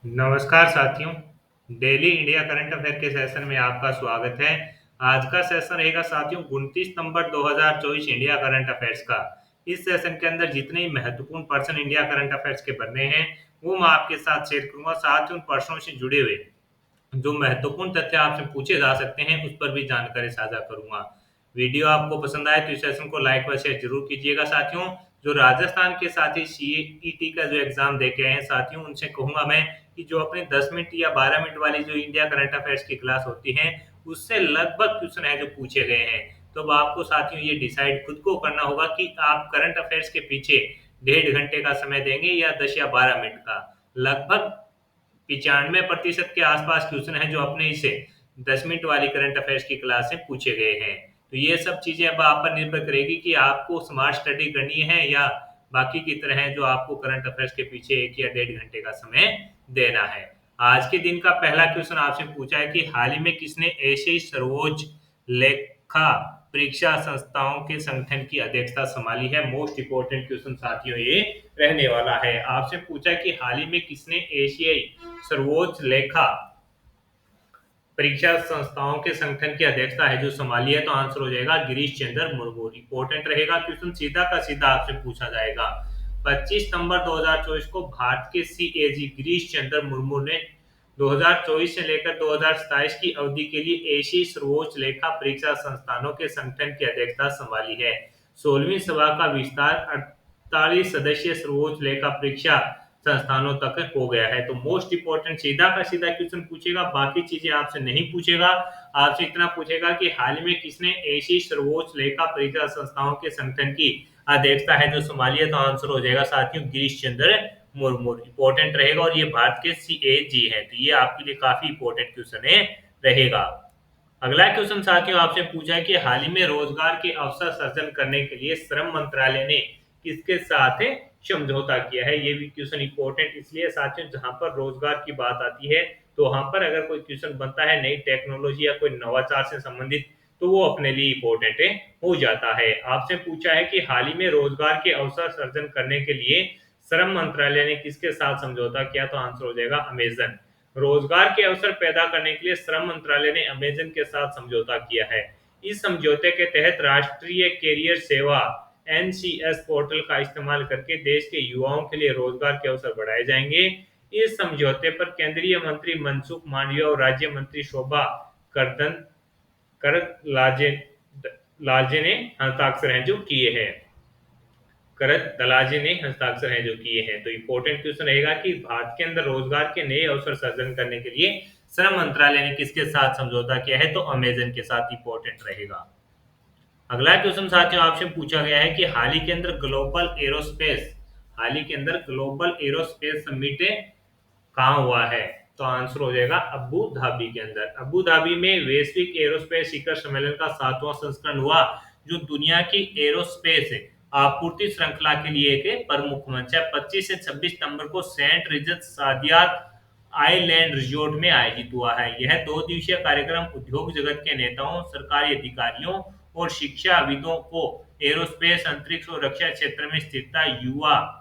नमस्कार साथियों। Daily India current affair के सेशन में आपका स्वागत है। आज का सेशन रहेगा साथियों 29 नवंबर 2024 इंडिया करंट अफेयर्स का। इस सेशन के अंदर जितने ही महत्वपूर्ण पर्सन इंडिया करंट अफेयर्स के बनने हैं वो मैं आपके साथ शेयर करूंगा। साथ ही उन पर्सनों से जुड़े हुए जो महत्वपूर्ण तथ्य आपसे पूछे जा सकते हैं उस पर भी जानकारी साझा करूंगा। वीडियो आपको पसंद आए तो इस सेशन को लाइक व शेयर जरूर कीजिएगा। साथियों, जो राजस्थान के साथी सीईटी का जो एग्जाम दे के आए हैं साथियों, उनसे कहूंगा मैं कि जो अपने 10 मिनट या 12 मिनट वाली जो इंडिया करंट अफेयर्स की क्लास होती है उससे लगभग क्वेश्चन है जो पूछे गए हैं। तो अब आपको साथियों ये डिसाइड खुद को करना होगा कि आप करंट अफेयर्स के पीछे 1.5 घंटे का समय देंगे या 10 या 12 मिनट का। लगभग 95% के आसपास क्वेश्चन है जो अपने इसे 10 मिनट वाली करंट अफेयर्स की क्लास से पूछे गए हैं। तो ये सब चीजें अब आप पर निर्भर करेगी कि आपको स्मार्ट स्टडी करनी है या बाकी की तरह है जो आपको करंट अफेयर्स के पीछे 1 या 1.5 घंटे का समय देना है। आज के दिन का पहला क्वेश्चन आपसे पूछा है कि हाल ही में किसने एशियाई सर्वोच्च लेखा परीक्षा संस्थाओं के संगठन की अध्यक्षता संभाली है। मोस्ट इंपोर्टेंट क्वेश्चन साथियों ये रहने वाला है। आपसे पूछा है कि हाल ही में किसने एशियाई सर्वोच्च लेखा परीक्षा संस्थाओं के संगठन की अध्यक्षता है जो संभाली है। तो आंसर हो जाएगा गिरीश चंद्र मुर्मू। इंपोर्टेंट रहेगा क्वेश्चन, सीधा का सीधा आपसे पूछा जाएगा। 25 नवंबर 2024 को भारत के सीएजी गिरीश चंद्र मुर्मू ने 2024 से लेकर 2027 की अवधि के लिए एशियाई सर्वोच्च लेखा परीक्षा संस्थानों के संगठन की अध्यक्षता संभाली है। 16वीं सभा का विस्तार 48 सदस्यीय सर्वोच्च लेखा परीक्षा संस्थानों तक हो गया है। तो मोस्ट इंपोर्टेंट सीधा का सीधा क्वेश्चन पूछेगा, बाकी चीजें आपसे नहीं पूछेगा। आपसे इतना पूछेगा कि हाल ही में किसने एशियाई सर्वोच्च लेखा परीक्षा संस्थाओं के संगठन की अध्यक्षता है जो संभाली है। तो आंसर हो जाएगा साथियों गिरीश चंद्र मुर्मू। इंपोर्टेंट रहेगा और ये भारत के सीएजी है। तो ये आपके लिए काफी इंपोर्टेंट क्वेश्चन है रहेगा। अगला क्वेश्चन साथियों आपसे पूछा है कि हाल ही में रोजगार के अवसर सृजन करने के लिए श्रम मंत्रालय ने किसके साथ समझौता किया है। ये भी क्वेश्चन इंपॉर्टेंट इसलिए साथियों जहां पर रोजगार की बात आती है तो वहां पर अगर कोई क्वेश्चन बनता है नई टेक्नोलॉजी या कोई नवाचार से संबंधित तो वो अपने लिए इंपॉर्टेंट हो जाता है। आपसे पूछा है कि हाल ही में रोजगार के अवसर सृजन करने के लिए श्रम मंत्रालय ने किसके साथ समझौता किया। तो आंसर हो जाएगा अमेजन। रोजगार के अवसर पैदा करने के लिए श्रम मंत्रालय ने अमेजन के साथ समझौता किया है। इस समझौते के तहत राष्ट्रीय कैरियर सेवा एनसीएस पोर्टल का इस्तेमाल करके देश के युवाओं के लिए रोजगार के अवसर बढ़ाए जाएंगे। इस समझौते पर केंद्रीय मंत्री मनसुख मांडविया और राज्य मंत्री शोभा करदन कर लाजे ने हस्ताक्षर हैं जो किए हैं। करत दलाजे ने हस्ताक्षर हैं जो किए हैं। तो इंपॉर्टेंट क्वेश्चन रहेगा कि भारत के अंदर रोजगार के नए अवसर सृजन करने के लिए श्रम मंत्रालय ने किसके साथ समझौता किया है। तो अमेजन के साथ इंपॉर्टेंट रहेगा। अगला क्वेश्चन साथियों आपसे पूछा गया है कि हाल ही के अंदर ग्लोबल एरोस्पेस समिट कहाँ हुआ है। तो आंसर हो जाएगा अबू धाबी के अंदर। अबू धाबी में वैश्विक एरोस्पेस शिखर सम्मेलन का 7वां संस्करण हुआ जो दुनिया की एरोस्पेस आपूर्ति श्रृंखला के लिए एक प्रमुख मंच है। 25 से 26 नवंबर को सेंट रिजत सादियात आइलैंड रिजोर्ट में आयोजित हुआ है। यह 2 दिवसीय कार्यक्रम उद्योग जगत के नेताओं, सरकारी अधिकारियों और शिक्षाविदों को एरोस्पेस, अंतरिक्ष और रक्षा क्षेत्र में स्थिरता, युवा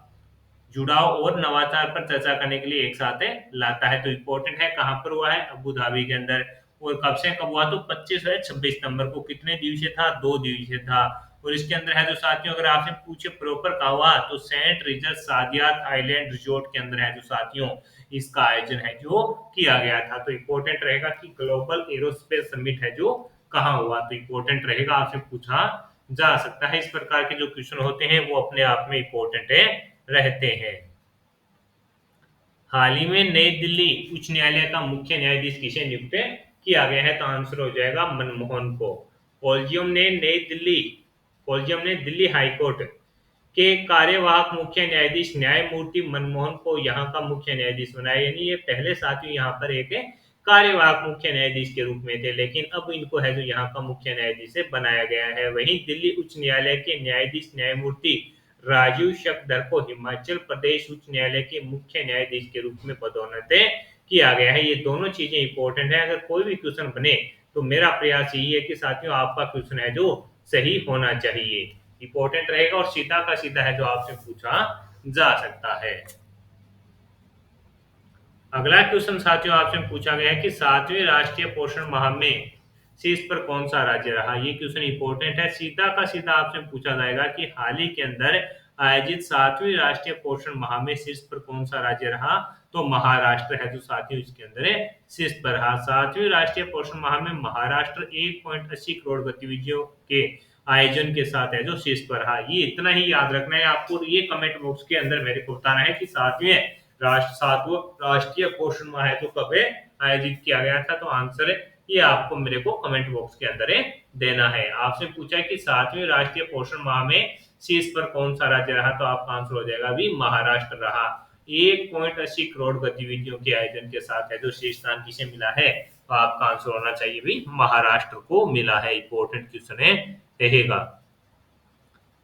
जुड़ाव और नवाचार पर चर्चा करने के लिए एक साथ लाता है। तो इम्पोर्टेंट है कहां पर हुआ है, अबू धाबी के अंदर। और कब से कब हुआ, तो 25 और 26 नवंबर को। कितने दिवसीय था, 2 दिवसीय था। और इसके अंदर है जो साथियों अगर आपसे पूछे प्रॉपर कहा हुआ तो सेंट रिजर्ट सादियात आइलैंड रिजोर्ट के अंदर है जो साथियों इसका आयोजन है जो किया गया था। तो इम्पोर्टेंट रहेगा कि ग्लोबल एरोस्पेस समिट है जो कहाँ हुआ। तो इम्पोर्टेंट रहेगा, आपसे पूछा जा सकता है। इस प्रकार के जो क्वेश्चन होते हैं वो अपने आप में इम्पोर्टेंट है रहते हैं। हाल ही में नई दिल्ली उच्च न्यायालय का मुख्य न्यायाधीश किसे नियुक्त किया गया है। तो आंसर हो जाएगा मनमोहन को। कॉलेजियम ने नई दिल्ली कॉलेजियम ने दिल्ली हाईकोर्ट के कार्यवाहक मुख्य न्यायाधीश न्यायमूर्ति मनमोहन को यहाँ का मुख्य न्यायाधीश बनाया। यानी ये पहले साथियों यहाँ पर एक कार्यवाहक मुख्य न्यायाधीश के रूप में थे, लेकिन अब इनको है जो यहाँ का मुख्य न्यायाधीश बनाया गया है। वहीं दिल्ली उच्च न्यायालय के न्यायाधीश न्यायमूर्ति राजीव शकधर को हिमाचल प्रदेश उच्च न्यायालय के मुख्य न्यायाधीश के रूप में पदोन्नत किया गया है। ये दोनों चीजें इंपॉर्टेंट है। अगर कोई भी क्वेश्चन बने तो मेरा प्रयास यही है कि साथियों आपका क्वेश्चन है जो सही होना चाहिए। इंपॉर्टेंट रहेगा और सीधा का सीधा है जो आपसे पूछा जा सकता है। अगला क्वेश्चन साथियों आपसे पूछा गया है कि 7वें राष्ट्रीय पोषण माह में शीर्ष पर कौन सा राज्य रहा। ये क्वेश्चन इंपॉर्टेंट है, सीधा का सीधा आपसे पूछा जाएगा कि हाल ही के अंदर आयोजित 7वीं राष्ट्रीय पोषण माह में शीर्ष पर कौन सा राज्य रहा। तो महाराष्ट्र है जो साथियों इसके अंदर शीर्ष पर रहा। 7वीं राष्ट्रीय पोषण माह में महाराष्ट्र 1.80 करोड़ गतिविधियों के आयोजन के साथ है जो शीर्ष पर रहा। ये इतना ही याद रखना है आपको, ये कमेंट बॉक्स के अंदर मेरे को बताना है कि 7वां राष्ट्रीय पोषण माह है तो कब आयोजित किया गया था। तो आंसर ये आपको मेरे को कमेंट बॉक्स के अंदर देना है। आपसे पूछा है कि 7वें राष्ट्रीय पोषण माह में शीर्ष पर कौन सा राज्य रहा। तो आपका आंसर हो जाएगा भी महाराष्ट्र रहा। 1.80 करोड़ गतिविधियों के आयोजन के साथ है जो शीर्ष स्थान किसे मिला है। तो आपका आंसर होना चाहिए भी महाराष्ट्र को मिला है। इंपॉर्टेंट क्वेश्चन रहेगा।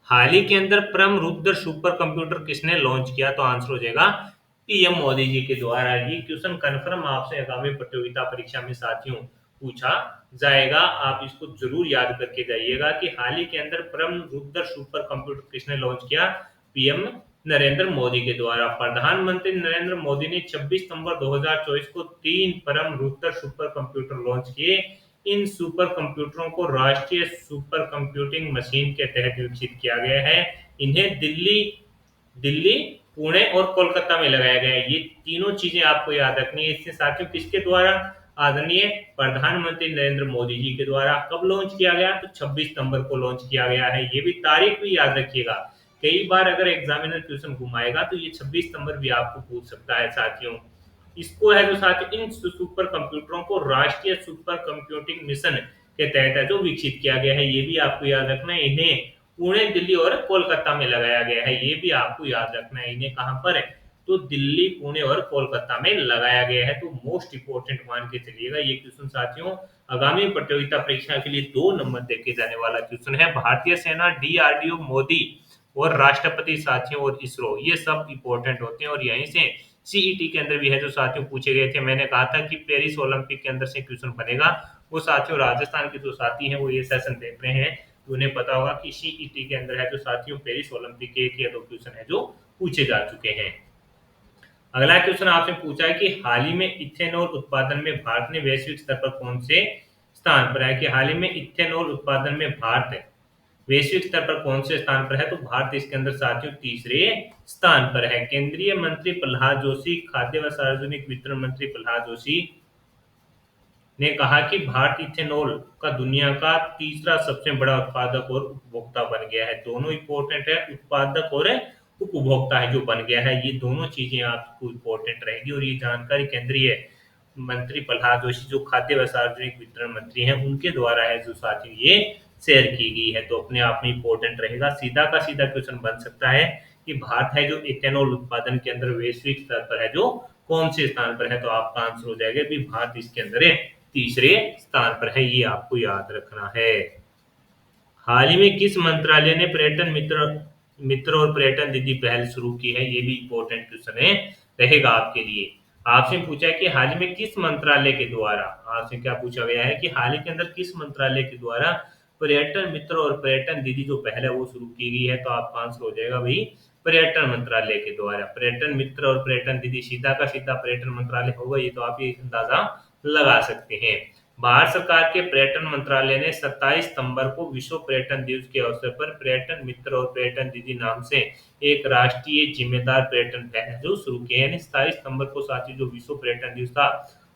हाल ही के अंदर परम रुद्र सुपर कंप्यूटर किसने लॉन्च किया। तो आंसर हो जाएगा पीएम मोदी जी के द्वारा। ये क्वेश्चन कंफर्म आपसे आगामी प्रतियोगिता परीक्षा में साथियों पूछा जाएगा। आप इसको जरूर याद करके जाइएगा कि हाल ही के अंदर परम रुद्र सुपर कंप्यूटर किसने लॉन्च किया। पीएम नरेंद्र मोदी के द्वारा। प्रधानमंत्री नरेंद्र मोदी ने 26 सितंबर 2024 को 3 परम रुद्र सुपर कंप्यूटर लॉन्च किए। इन सुपर कंप्यूटरों को राष्ट्रीय सुपर कंप्यूटिंग मशीन के तहत विकसित किया गया है। इन्हें दिल्ली दिल्ली पुणे और कोलकाता में लगाया गया है। ये तीनों चीजें आपको याद रखनी है। इससे साथियों किसके द्वारा। आदरणीय प्रधानमंत्री नरेंद्र मोदी जी के द्वारा। कब लॉन्च किया गया। तो 26 सितंबर को लॉन्च किया गया है। ये भी तारीख भी याद रखिएगा। कई बार अगर एग्जामिनर क्वेश्चन घुमाएगा तो ये 26 सितंबर भी आपको पूछ सकता है साथियों। इसको है जो साथियों इन सुपर कंप्यूटरों को राष्ट्रीय सुपर कंप्यूटिंग मिशन के तहत है जो विकसित किया गया है। ये भी आपको याद रखना है। इन्हें पुणे दिल्ली और कोलकाता में लगाया गया है। ये भी आपको याद रखना है। इन्हें कहां पर है। तो दिल्ली पुणे और कोलकाता में लगाया गया है। तो मोस्ट इंपोर्टेंट मान के चलिएगा ये क्वेश्चन साथियों। आगामी प्रतियोगिता परीक्षा के लिए 2 नंबर देके जाने वाला क्वेश्चन है। भारतीय सेना, डीआरडीओ, मोदी और राष्ट्रपति साथियों और इसरो ये सब इंपॉर्टेंट होते हैं। और यहीं से सीईटी के अंदर भी है जो साथियों पूछे गए थे। मैंने कहा था कि पेरिस ओलंपिक के अंदर से क्वेश्चन बनेगा। वो साथियों राजस्थान के जो साथी हैं वो ये सेशन देख रहे हैं तो उन्हें पता होगा कि सीईटी के अंदर है जो साथियों पेरिस ओलंपिक के 1 या 2 क्वेश्चन है जो पूछे जा चुके हैं। अगला क्वेश्चन आपसे पूछा है कि हाल ही में इथेनॉल उत्पादन में भारत ने वैश्विक स्तर पर कौन से स्थान पर है। कि हाल ही में इथेनॉल उत्पादन में भारत वैश्विक स्तर पर कौन से स्थान पर है। तो भारत इसके अंदर साथियों तीसरे स्थान पर है। केंद्रीय मंत्री प्रहलाद जोशी, खाद्य व सार्वजनिक वितरण मंत्री प्रहलाद जोशी ने कहा कि भारत इथेनॉल का दुनिया का तीसरा सबसे बड़ा उत्पादक और उपभोक्ता बन गया है। दोनों इंपॉर्टेंट है, उत्पादक और उपभोक्ता है जो बन गया है। ये दोनों चीजें आपको इंपॉर्टेंट रहेगी। और ये जानकारी केंद्रीय मंत्री प्रहलाद जोशी जो खाद्य व सार्वजनिक वितरण मंत्री हैं उनके द्वारा है जो साथियों ये शेयर की गई है। तो अपने आप में इंपॉर्टेंट रहेगा। सीधा का सीधा क्वेश्चन बन सकता है कि भारत है जो इथेनॉल उत्पादन के अंदर वैश्विक स्तर पर है जो कौन से स्थान पर है। तो आपका आंसर हो जाएगा भी भारत इसके अंदर तीसरे स्थान पर है। ये आपको याद रखना है। हाल ही में किस मंत्रालय ने पर्यटन मित्र मित्र और पर्यटन दीदी पहल शुरू की है। ये भी इंपॉर्टेंट क्वेश्चन रहेगा आपके लिए। आपसे पूछा है कि हाल ही में किस मंत्रालय के द्वारा। आपसे क्या पूछा गया है कि हाल ही के अंदर किस मंत्रालय के द्वारा पर्यटन मित्र और पर्यटन दीदी जो पहल है वो शुरू की गई है। तो आपका आंसर हो जाएगा भाई पर्यटन मंत्रालय के द्वारा। पर्यटन मित्र और पर्यटन दीदी सीधा का सीधा पर्यटन मंत्रालय होगा। ये तो आप ये अंदाजा लगा सकते हैं। भारत सरकार के पर्यटन मंत्रालय ने 27 सितंबर को विश्व पर्यटन दिवस के अवसर पर पर्यटन मित्र और पर्यटन दीदी नाम से एक राष्ट्रीय जिम्मेदार पर्यटन पहल जो शुरू किए। यानी 27 सितंबर को साथियों जो विश्व पर्यटन दिवस था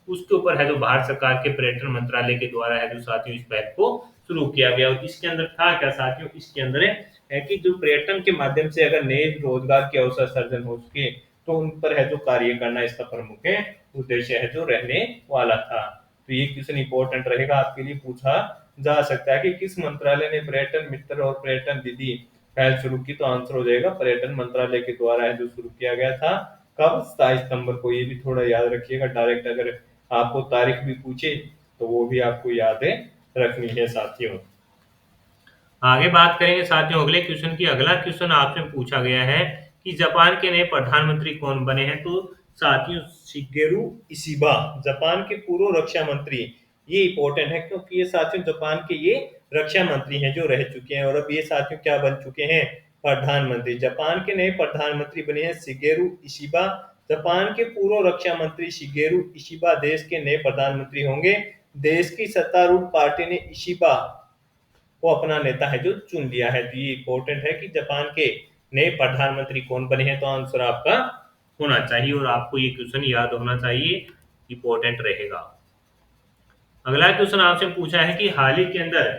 उसके ऊपर है जो भारत सरकार के पर्यटन मंत्रालय के द्वारा है जो साथियों इस पहल को शुरू किया गया। और इसके अंदर था क्या साथियों। इसके अंदर है कि जो पर्यटन के माध्यम से अगर नए रोजगार के अवसर सर्जन हो सके तो उन पर है जो कार्य करना इसका प्रमुख उद्देश्य है जो रहने वाला था। तो ये क्वेश्चन इंपॉर्टेंट रहेगा आपके लिए, पूछा जा सकता है कि किस मंत्रालय ने पर्यटन मित्र और पर्यटन दीदी पहल शुरू की। तो आंसर हो जाएगा पर्यटन मंत्रालय के द्वारा है जो शुरू किया गया था। कब 27 सितंबर को। ये भी थोड़ा याद रखिएगा। डायरेक्ट अगर आपको तारीख भी पूछे तो वो भी आपको याद रखनी है साथियों। आगे बात करेंगे साथियों अगले क्वेश्चन की। अगला क्वेश्चन आपसे पूछा गया है कि जापान के नए प्रधानमंत्री कौन बने हैं। तो साथियों शिगेरू इशिबा जापान के पूर्व रक्षा मंत्री। ये इंपॉर्टेंट है क्योंकि ये साथियों जापान के ये रक्षा मंत्री हैं जो रह चुके हैं और अब ये साथियों क्या बन चुके हैं प्रधानमंत्री। जापान के नए प्रधानमंत्री बने हैं शिगेरू इशिबा। जापान के पूर्व रक्षा मंत्री शिगेरू इशिबा देश के नए प्रधानमंत्री होंगे। देश की सत्तारूढ़ पार्टी ने इशिबा को अपना नेता है जो चुन लिया है। तो ये इंपॉर्टेंट है कि जापान के नए प्रधानमंत्री कौन बने हैं, तो आंसर आपका होना चाहिए और आपको ये क्वेश्चन याद होना चाहिए, इंपॉर्टेंट रहेगा। अगला क्वेश्चन आपसे पूछा है कि हाल ही के अंदर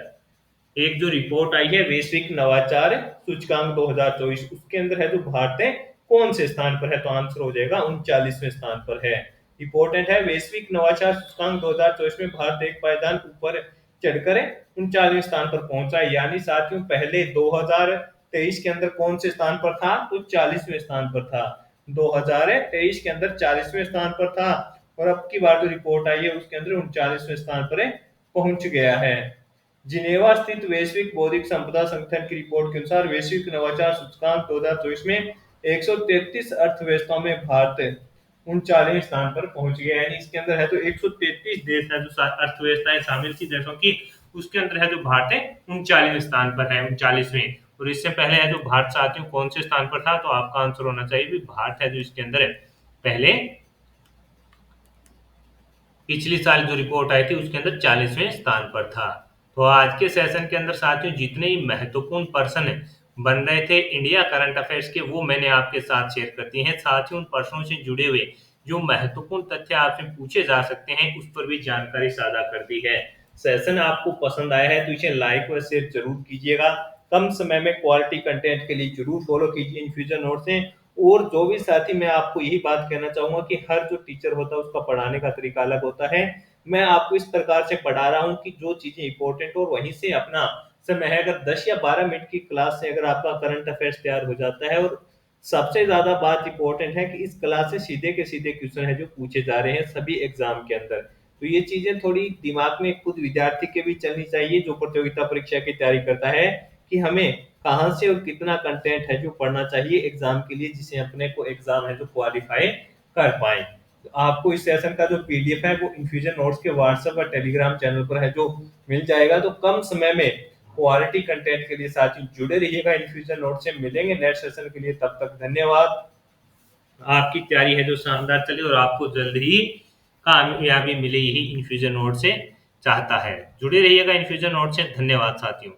एक जो रिपोर्ट आई है वैश्विक नवाचार सूचकांक 2024, उसके अंदर है जो भारत है कौन से स्थान पर है, तो आंसर हो जाएगा 39वें स्थान पर है। इंपॉर्टेंट है, वैश्विक नवाचार सूचकांक 2024 में भारत एक पायदान ऊपर चढ़कर 39वें स्थान पर पहुंचा है। यानी साथियों पहले 2023 के अंदर कौन से स्थान पर था, तो 40वें स्थान पर था। 2023 के अंदर 40वें स्थान पर था और अब की बार जो रिपोर्ट आई है उसके अंदर 39वें स्थान पर पहुंच गया है। जिनेवा स्थित वैश्विक बौद्धिक संपदा संगठन की रिपोर्ट के अनुसार वैश्विक नवाचार सूचकांक 2024 में 133 अर्थव्यवस्थाओं में भारत 39वें स्थान पर पहुंच गया है। यानी इसके अंदर है तो 133 देश है जो अर्थव्यवस्थाएं शामिल थी देशों की, उसके अंदर है जो भारत है 39वें स्थान पर है, 39वें। और इससे पहले है जो भारत साथियों कौन से स्थान पर था, तो आपका आंसर होना चाहिए भी भारत है जो इसके अंदर है पहले पिछली साल जो रिपोर्ट आई थी उसके अंदर 40वें स्थान पर था। तो आज के सेशन के अंदर साथियों जितने ही महत्वपूर्ण प्रश्न बन रहे थे इंडिया करंट अफेयर्स के, वो मैंने आपके साथ शेयर कर दिए हैं। साथ ही उन प्रश्नों से जुड़े हुए जो महत्वपूर्ण तथ्य आपसे पूछे जा सकते हैं उस पर भी जानकारी साझा कर दी है। सेशन आपको पसंद आया है तो इसे लाइक व शेयर जरूर कीजिएगा। कम समय में क्वालिटी कंटेंट के लिए जरूर फॉलो कीजिए इन्फ्यूजन नोट से। और जो भी साथी, मैं आपको यही बात कहना चाहूंगा कि हर जो टीचर होता है उसका पढ़ाने का तरीका अलग होता है। मैं आपको इस प्रकार से पढ़ा रहा हूँ कि जो चीजें इंपॉर्टेंट हो वहीं से अपना समय है, अगर 10 या 12 मिनट की क्लास से अगर आपका करंट अफेयर्स तैयार हो जाता है। और सबसे ज्यादा बात इंपॉर्टेंट है कि इस क्लास से सीधे के सीधे क्वेश्चन है जो पूछे जा रहे हैं सभी एग्जाम के अंदर। तो ये चीजें थोड़ी दिमाग में खुद विद्यार्थी के भी चलनी चाहिए जो प्रतियोगिता परीक्षा की तैयारी करता है, कि हमें कहाँ से और कितना कंटेंट है जो पढ़ना चाहिए एग्जाम के लिए, जिसे अपने को एग्जाम है जो क्वालिफाई कर पाए। तो आपको इस सेशन का जो पीडीएफ है वो इन्फ्यूजन नोट्स के व्हाट्सएप और टेलीग्राम चैनल पर है जो मिल जाएगा। तो कम समय में क्वालिटी कंटेंट के लिए साथी जुड़े रहिएगा इन्फ्यूजन नोट से। मिलेंगे नेक्स्ट सेशन के लिए, तब तक धन्यवाद। आपकी तैयारी है जो शानदार चले और आपको जल्द ही कामयाबी मिले, यही इन्फ्यूजन नोट से चाहता है। जुड़े रहिएगा इन्फ्यूजन नोट से। धन्यवाद साथियों।